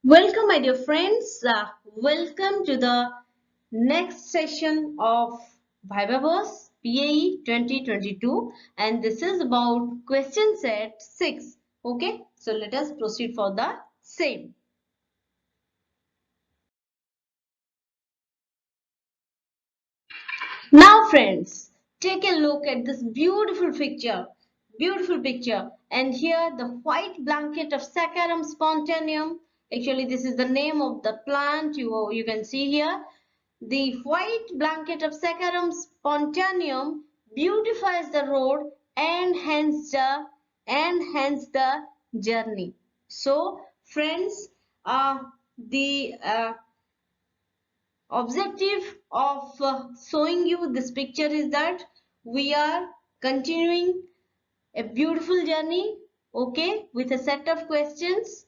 Welcome, my dear friends. Welcome to the next session of Viva PAE 2022, and this is about question set 6. Okay, so let us proceed for the same. Now, friends, take a look at this beautiful picture. Beautiful picture. And here, the white blanket of Saccharum spontaneum. Actually, this is the name of the plant you can see here. The white blanket of Saccharum spontaneum beautifies the road and hence the journey. So, friends, the objective of showing you this picture is that we are continuing a beautiful journey, okay, with a set of questions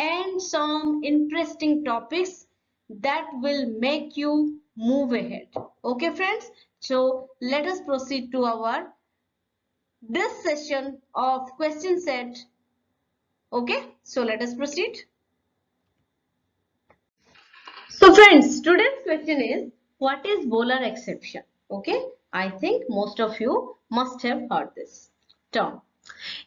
and some interesting topics that will make you move ahead. Okay, friends, so let us proceed to our this session of question set. Okay, so let us proceed. So friends, today's question is, what is Bolar exception? Okay, I think most of you must have heard this term.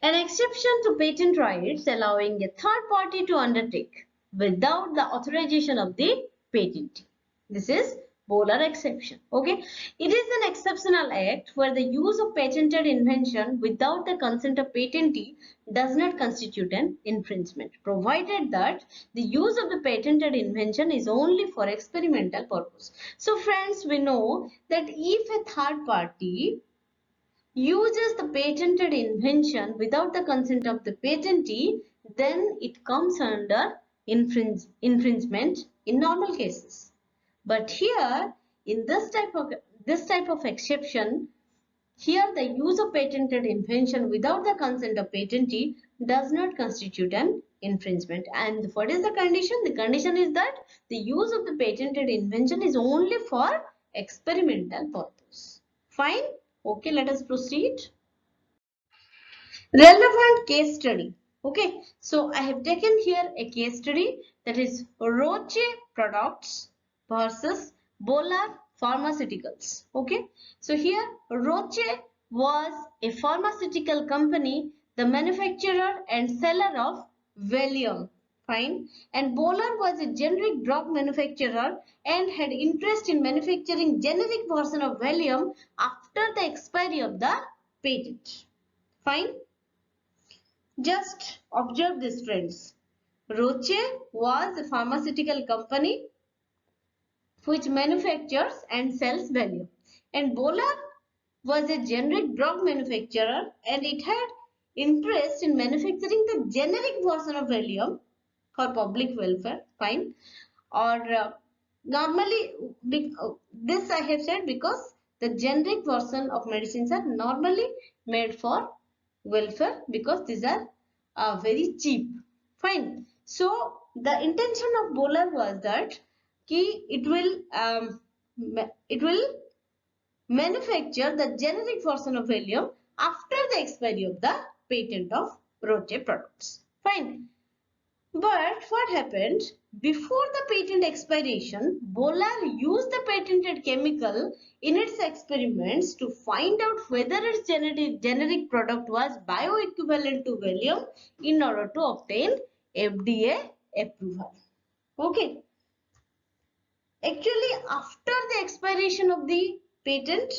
An exception to patent rights allowing a third party to undertake without the authorization of the patentee. This is Bolar exception. Okay, it is an exceptional act where the use of patented invention without the consent of patentee does not constitute an infringement, provided that the use of the patented invention is only for experimental purpose. So friends, we know that if a third party uses the patented invention without the consent of the patentee, then it comes under infringement in normal cases. But here, in this type of exception, here the use of patented invention without the consent of patentee does not constitute an infringement. And what is the condition? The condition is that the use of the patented invention is only for experimental purpose. Fine? Okay, let us proceed. Relevant case study. Okay, so I have taken here a case study, that is Roche products versus Bolar pharmaceuticals. Okay, so here Roche was a pharmaceutical company, the manufacturer and seller of Valium. Fine. And Bolar was a generic drug manufacturer and had interest in manufacturing generic version of Valium after the expiry of the patent. Fine. Just observe this, friends. Roche was a pharmaceutical company which manufactures and sells Valium. And Bolar was a generic drug manufacturer and it had interest in manufacturing the generic version of Valium for public welfare. Fine. Or normally, this I have said because the generic version of medicines are normally made for welfare because these are very cheap. Fine. So the intention of Bolar was that it will manufacture the generic version of Valium after the expiry of the patent of Roche products. Fine. But what happened? Before the patent expiration, Bolar used the patented chemical in its experiments to find out whether its generic product was bioequivalent to Valium in order to obtain FDA approval. Okay. Actually, after the expiration of the patent,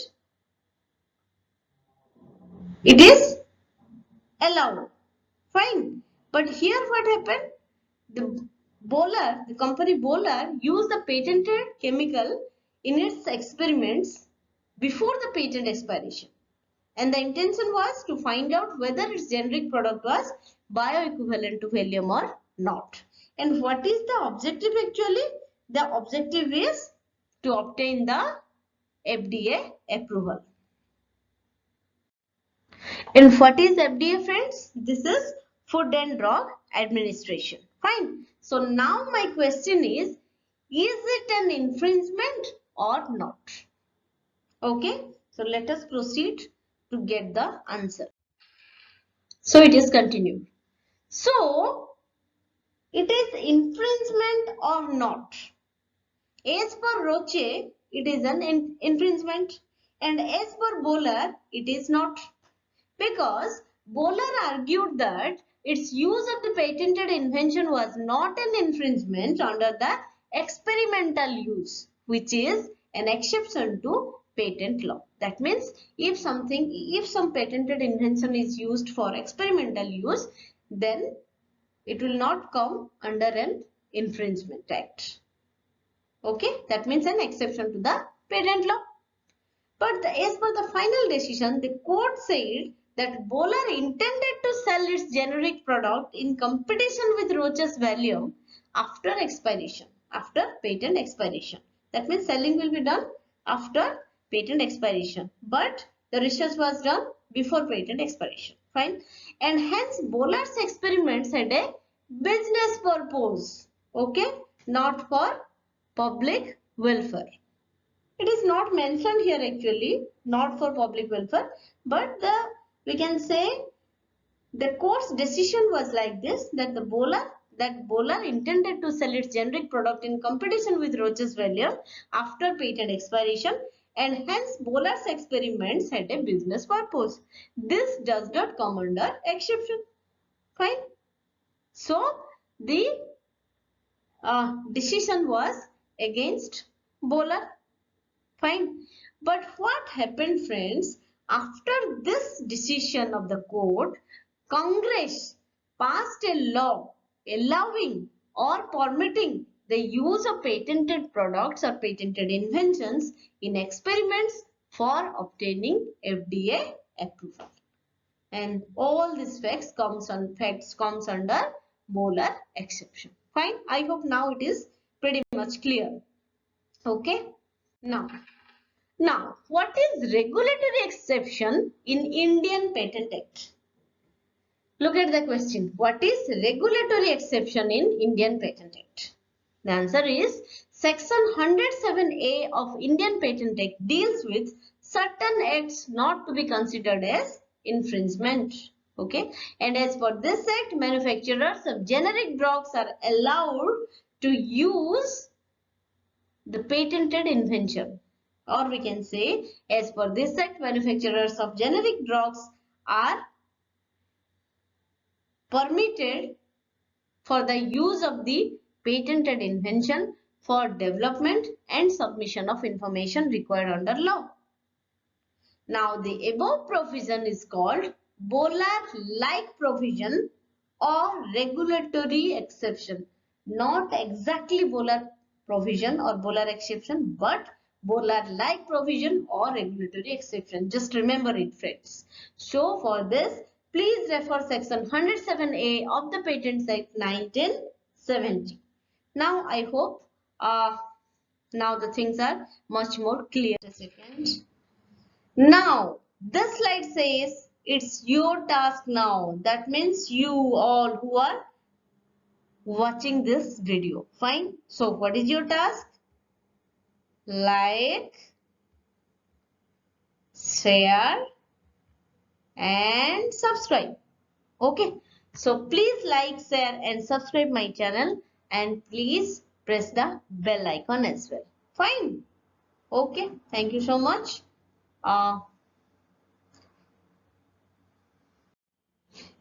it is allowed. Fine. But here what happened? The company Bolar used the patented chemical in its experiments before the patent expiration. And the intention was to find out whether its generic product was bioequivalent to Valium or not. And what is the objective actually? The objective is to obtain the FDA approval. And what is FDA, friends? This is Food and Drug Administration. Fine. So now my question is it an infringement or not? Okay. So let us proceed to get the answer. So it is continued. So it is infringement or not? As per Roche, it is an infringement, and as per Bolar, it is not. Because Bolar argued that its use of the patented invention was not an infringement under the experimental use, which is an exception to patent law. That means if some patented invention is used for experimental use, then it will not come under an infringement act. Okay, that means an exception to the patent law. But as per the final decision, the court said that Bolar intended to sell its generic product in competition with Roche's Valium after expiration, after patent expiration. That means selling will be done after patent expiration. But the research was done before patent expiration. Fine. And hence Bolar's experiments had a business purpose. Okay. Not for public welfare. It is not mentioned here actually, not for public welfare, but we can say the court's decision was like this, that Bolar intended to sell its generic product in competition with Roche's Valium after patent expiration, and hence Bolar's experiments had a business purpose. This does not come under exception. Fine. So the decision was against Bolar. Fine. But what happened, friends? After this decision of the court, Congress passed a law allowing or permitting the use of patented products or patented inventions in experiments for obtaining FDA approval. And all these facts comes under Bolar exception. Fine. I hope now it is pretty much clear. Okay. Now, what is regulatory exception in Indian Patent Act? Look at the question. What is regulatory exception in Indian Patent Act? The answer is Section 107A of Indian Patent Act deals with certain acts not to be considered as infringement. Okay. And as per this act, manufacturers of generic drugs are allowed to use the patented invention. Or we can say, as per this act, manufacturers of generic drugs are permitted for the use of the patented invention for development and submission of information required under law. Now, the above provision is called Bolar-like provision or regulatory exception. Not exactly Bolar provision or Bolar exception, but Bolar-like provision or regulatory exception. Just remember it, friends. So, for this, please refer section 107A of the Patents Act 1970. Now, I hope now the things are much more clear. A second. Now, this slide says it's your task now. That means you all who are watching this video. Fine. So, what is your task? Like, share and subscribe. Okay. So, please like, share and subscribe my channel, and please press the bell icon as well. Fine. Okay. Thank you so much.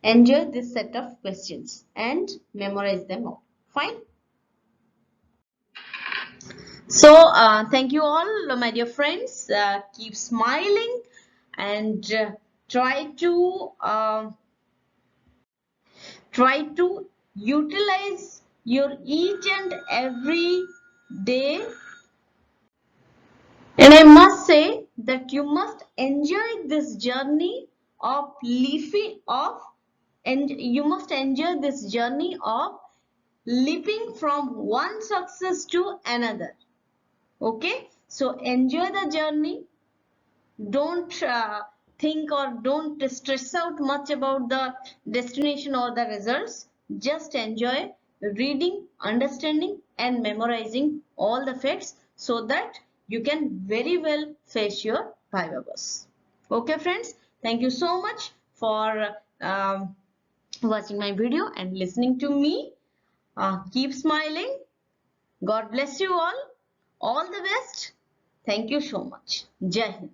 Enjoy this set of questions and memorize them all. Fine. So, thank you all, my dear friends. Keep smiling and try to utilize your each and every day. And I must say that you must enjoy this journey of leaping from one success to another. Okay, so enjoy the journey. Don't think or don't stress out much about the destination or the results. Just enjoy reading, understanding and memorizing all the facts so that you can very well face your Viva bus. Okay, friends, thank you so much for watching my video and listening to me. Keep smiling. God bless you all. All the best. Thank you so much. Jai Hind.